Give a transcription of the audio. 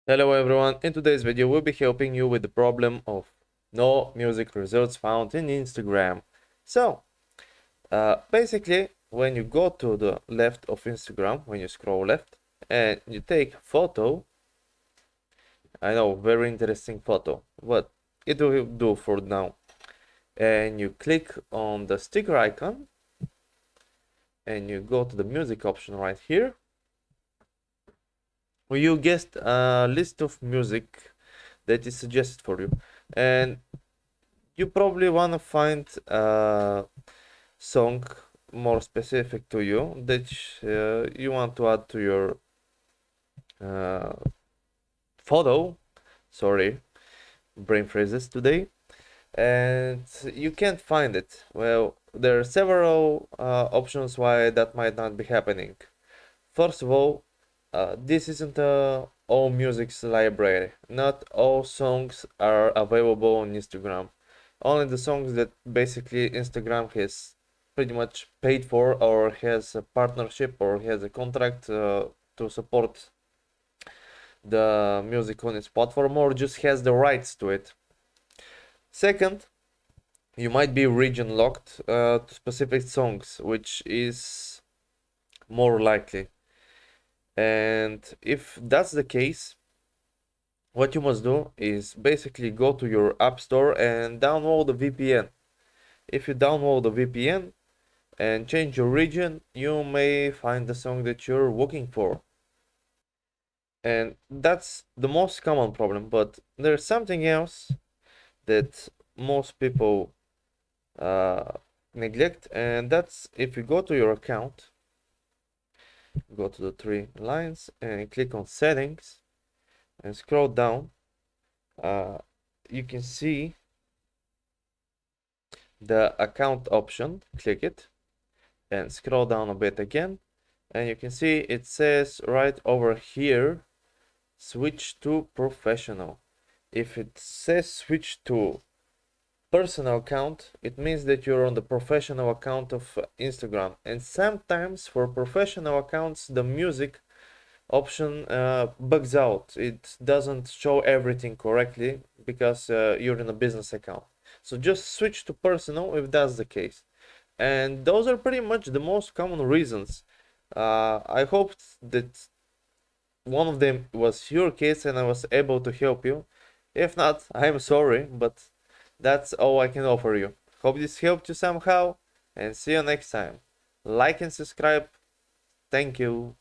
Hello everyone, in today's video we'll be helping you with the problem of no music results found in Instagram. So, basically when you go to the left of Instagram, when you scroll left and you take photo, I know, very interesting photo, but it will do for now. And you click on the sticker icon and you go to the music option right here. You guessed a list of music that is suggested for you, and you probably want to find a song more specific to you that you want to add to your uh, photo. Sorry, brain phrases today. And you can't find it. Well, there are several options why that might not be happening. First of all, this isn't a all music's library. Not all songs are available on Instagram. Only the songs that basically Instagram has pretty much paid for or has a partnership or has a contract to support the music on its platform or just has the rights to it. Second, you might be region locked to specific songs, which is more likely. And if that's the case, what you must do is basically go to your app store and download the VPN. If you download the VPN and change your region, you may find the song that you're looking for. And that's the most common problem, but there's something else that most people uh, neglect, and that's if you go to your account, go to the three lines and click on settings and scroll down, you can see the account option. Click it and scroll down a bit again, and you can see it says right over here switch to professional. If it says switch to personal account, it means that you're on the professional account of Instagram, and sometimes for professional accounts the music option bugs out. It doesn't show everything correctly because you're in a business account. So just switch to personal if that's the case. And those are pretty much the most common reasons. I hope that one of them was your case and I was able to help you. If not, I'm sorry, but that's all I can offer you. Hope this helped you somehow, and see you next time. Like and subscribe. Thank you.